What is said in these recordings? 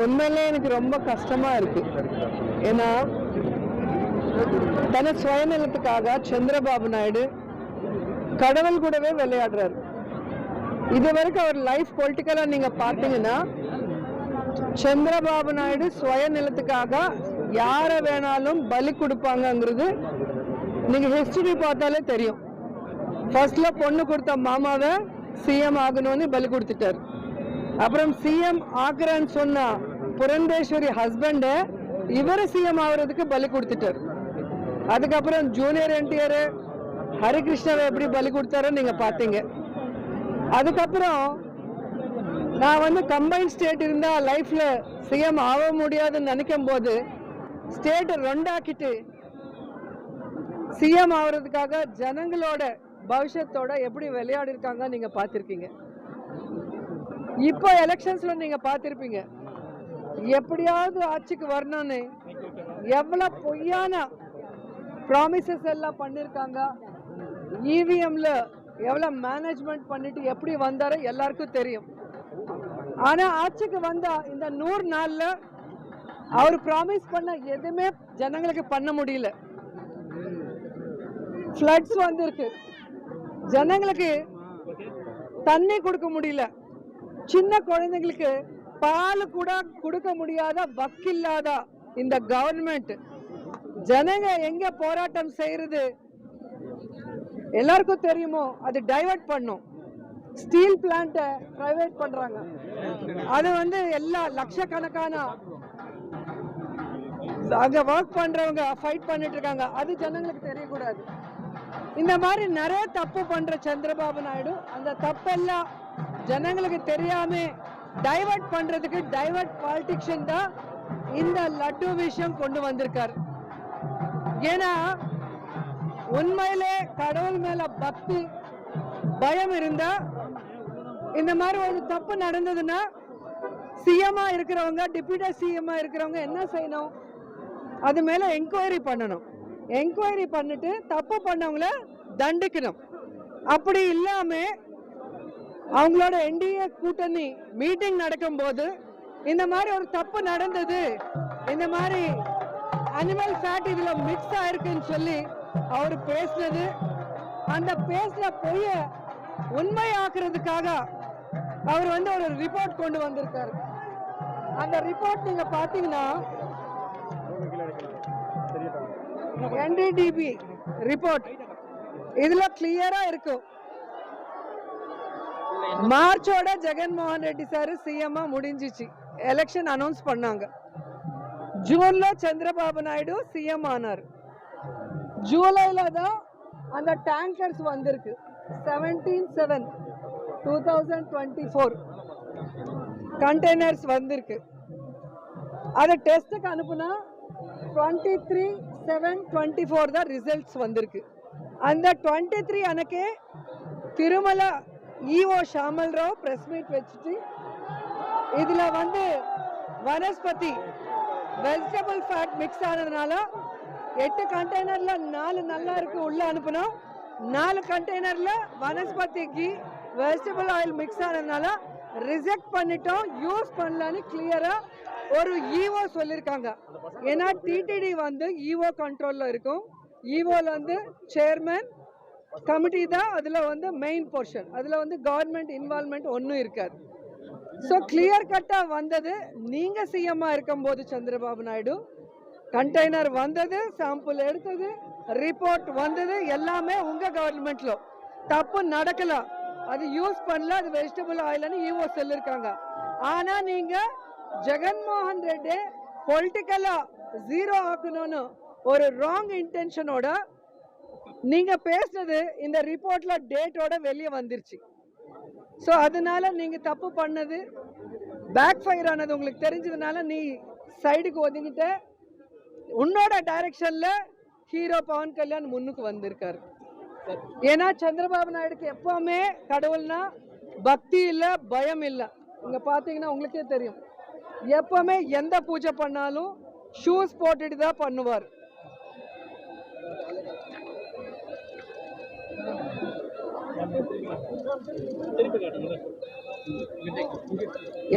உண்மையிலே எனக்கு ரொம்ப கஷ்டமா இருக்கு. ஏன்னா தன சுயநலத்துக்காக சந்திரபாபு நாயுடு கடவுள் கூடவே விளையாடுறாரு. இது வரைக்கும் அவர் லைஃப் பொலிட்டிக்கலா நீங்க பார்த்தீங்கன்னா சந்திரபாபு நாயுடு சுயநலத்துக்காக யாரை வேணாலும் பலி கொடுப்பாங்கங்கிறது நீங்க ஹிஸ்டரி பார்த்தாலே தெரியும். ஃபர்ஸ்ட்ல பொண்ணு கொடுத்த மாமாவை சிஎம் ஆகணும்னு பலி கொடுத்துட்டாரு. அப்புறம் சிஎம் ஆக்குறேன்னு சொன்ன புரந்தேஸ்வரி ஹஸ்பண்ட இவரு சிஎம் ஆகுறதுக்கு பலி கொடுத்துட்டாரு. அதுக்கப்புறம் ஜூனியர் என்டிஆர் ஹரிகிருஷ்ணாவை எப்படி பலி கொடுத்தாரோ நீங்க பாத்தீங்க. அதுக்கப்புறம் நான் கம்பைன் ஸ்டேட் இருந்தா லைஃப்ல சிஎம் ஆக முடியாதுன்னு நினைக்கும் போது ஸ்டேட் ரெண்டாக்கிட்டு சிஎம் ஆகுறதுக்காக ஜனங்களோட பவிஷ்யத்தோட எப்படி விளையாடி இருக்காங்க நீங்க பார்த்திருக்கீங்க. இப்போ எலெக்ஷன்ஸ்ல நீங்க பார்த்திருப்பீங்க எப்படியாவது ஆட்சிக்கு வரணும்னு எவ்வளவு பொய்யான ப்ராமிசஸ் எல்லாம் பண்ணிருக்காங்க. இவிஎம்ல எவ்வளவு மேனேஜ்மெண்ட் பண்ணிட்டு எப்படி வந்தாரு எல்லாருக்கும் தெரியும். ஆனா ஆட்சிக்கு வந்தா இந்த 100 நாள்ல அவர் ப்ராமிஸ் பண்ண எதுவுமே ஜனங்களுக்கு பண்ண முடியல. ஃப்ளட்ஸ் வந்திருக்கு, ஜனங்களுக்கு தண்ணி கொடுக்க முடியல, சின்ன குழந்தைங்களுக்கு பால் கூட கொடுக்க முடியாத வக்கில்லாத இந்த கவர்மெண்ட் ஜனங்க எங்க போராட்டம் செய்யறது எல்லாருக்கும் தெரியுமோ. அது டைவர்ட் பண்ணும். ஸ்டீல் பிளான்ட் பிரைவேட் பண்றாங்க. அது எல்லா லட்சக்கணக்கான அங்க ஒர்க் பண்றவங்க ஃபைட் பண்ணிட்டு இருக்காங்க. அது ஜனங்களுக்கு தெரியக்கூடாது. இந்த மாதிரி நிறைய தப்பு பண்ற சந்திரபாபு நாயுடு அந்த தப்பெல்லாம் ஜனங்களுக்கு தெரியாம டைவர்ட் பண்றதுக்கு டைவர்ட் பாலிடிக்ஷன் தான் இந்த லட்டு விஷயம் கொண்டு வந்திருக்காரு. ஏன்னா உண்மையிலே கடவுள் மேல பக்தி பயம் இருந்தா இந்த மாதிரி ஒரு தப்பு நடந்ததுன்னா சிஎம்ஆ இருக்கிறவங்க டெப்யூட்டி சிஎம்ஆ இருக்கிறவங்க என்ன செய்யணும்? அது மேல என்கொயரி பண்ணணும். என்கொயரி பண்ணிட்டு தப்பு பண்ணவங்கள தண்டிக்கணும். அப்படி இல்லாம அவங்களோட என்டிஏ கூட்டணி மீட்டிங் நடக்கும் போது இந்த மாதிரி ஒரு தப்பு நடந்தது, இந்த மாதிரி அனிமல் ஃபேட் இதுல மிக்ஸ் ஆயிருக்குன்னு சொல்லி அவர் பேசினது, அந்த பேசின பொய்ய உண்மையாக்குறதுக்காக அவர் ஒரு ரிப்போர்ட் கொண்டு வந்திருக்காரு. அந்த ரிப்போர்ட் நீங்க பாத்தீங்கன்னா NDDB ரிப்போர்ட் இதுல கிளியரா இருக்கும். மார்ச்சோட ஜெகன்மோகன் ரெட்டி சார் சிஎம் முடிஞ்சிச்சு, எலெக்ஷன் அனௌன்ஸ் பண்ணாங்க. ஜூன்ல சந்திரபாபு நாயுடு சிஎம் ஆனார். ஜூலைல தான் அந்த டேங்கர்ஸ் வந்திருக்கு. 17/7/2024 கண்டெய்னர்ஸ் வந்திருக்கு. அதை டெஸ்டுக்கு அனுப்புனா 23/7/24 தான் ரிசல்ட்ஸ் வந்திருக்கு. அந்த 23 அன்னைக்கே Tirumala EO Shyamal Rao press meet வச்சுட்டு இதுல வனஸ்பதி வெஜிடபிள் ஃபேட் மிக்ஸ் ஆனதுனால 8 கண்டெய்னர்ல 4 நல்லா இருக்கு உள்ள அனுப்பணும், 4 கண்டெய்னர்ல வனஸ்பதிக்கு வெஜிடபிள் ஆயில் மிக்ஸ் ஆனதுனால ரிஜெக்ட் பண்ணிட்டோம், யூஸ் பண்ணலான்னு கிளியரா ஒரு ஈஓ சொல்லியிருக்காங்க. ஏன்னா டிடிடி ஈஓ கண்ட்ரோல்ல இருக்கும். ஈஓல சேர்மன் கமிட்டி தான் அதுல மெயின் போர்ஷன். அதுல கவர்மெண்ட் இன்வால்மெண்ட் ஒன்றும் இருக்காது. ஸோ கிளியர் கட்டா வந்தது. நீங்க சிஎம்ஆ இருக்கும் போது சந்திரபாபு நாயுடு கண்டெய்னர் வந்தது, சாம்பிள் எடுத்தது, ரிப்போர்ட் வந்தது, எல்லாமே உங்க கவர்மெண்ட்ல தப்பு நடக்கலாம், அது யூஸ் பண்ணல, அது வெஜிடபிள் ஆயில்னு ஈஓ சொல்லிருக்காங்க. ஆனா நீங்க ஜெகன்மோகன் ரெட்டி பொலிட்டிக்கலா ஜீரோ ஆக்கணும்னு ஒரு ராங் இன்டென்ஷனோட நீங்க பேசுனது இந்த ரிப்போர்ட்ல டேட்டோட வெளியே வந்துருச்சு. ஸோ அதனால நீங்க தப்பு பண்ணது பேக் ஃபயர் ஆனது உங்களுக்கு தெரிஞ்சதுனால நீ சைடுக்கு ஒதுங்கிட்ட. உன்னோட டைரக்ஷன்ல ஹீரோ பவன் கல்யாண் முன்னுக்கு வந்திருக்காரு. ஏன்னா சந்திரபாபு நாயுடுக்கு எப்பவுமே கடவுள்னா பக்தி இல்ல, பயம் இல்ல. இங்க பாத்தீங்கன்னா உங்களுக்கே தெரியும், எப்பவுமே எந்த பூஜை பண்ணாலும் ஷூஸ் போட்டுட்டு தான் பண்ணுவார்.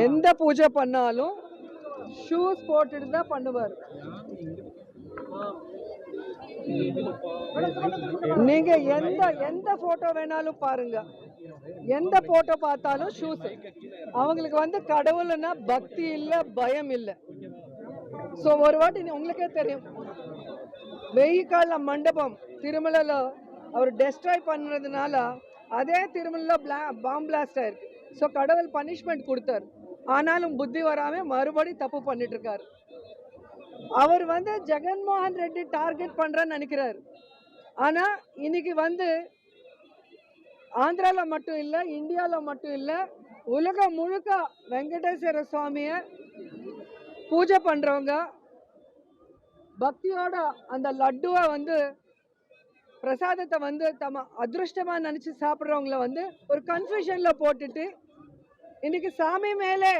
எந்த பூஜை பண்ணாலும் ஷூஸ் போட்டுட்டு தான் பண்ணுவார். நீங்க எந்த போட்டோ வேணாலும் பாருங்க, எந்த போட்டோ பார்த்தாலும் ஷூஸ். அவங்களுக்கு வந்து கடவுள்னா பக்தி இல்ல, பயம் இல்ல. ஸோ ஒரு வாட்டி உங்களுக்கே தெரியும், வெய்யிக்கால மண்டபம் திருமலையில அவர் டெஸ்ட்ராய் பண்ணதுனால அதே திருமலையில பாம் பிளாஸ்ட் ஆயிருக்கு. ஸோ கடவுள் பனிஷ்மெண்ட் கொடுத்தார். ஆனாலும் புத்தி வராம மறுபடி தப்பு பண்ணிட்டு இருக்காரு. அவர் வந்து ஜெகன்மோகன் ரெட்டி டார்கெட் பண்றன்னு நினைக்கிறார். ஆனா இன்னைக்கு வந்து ஆந்திரால மட்டும் இல்ல, இந்தியால மட்டும் இல்ல, உலகம் முழுக்க வெங்கடேஸ்வர சுவாமிய பூஜை பண்றவங்க, பக்தியோட அந்த லட்டுவை வந்து பிரசாதத்தை வந்து தம அதிருஷ்டமா நினைச்சு சாப்பிட்றவங்கள வந்து ஒரு கன்ஃபியூஷன்ல போட்டுட்டு இன்னைக்கு சாமி மேலே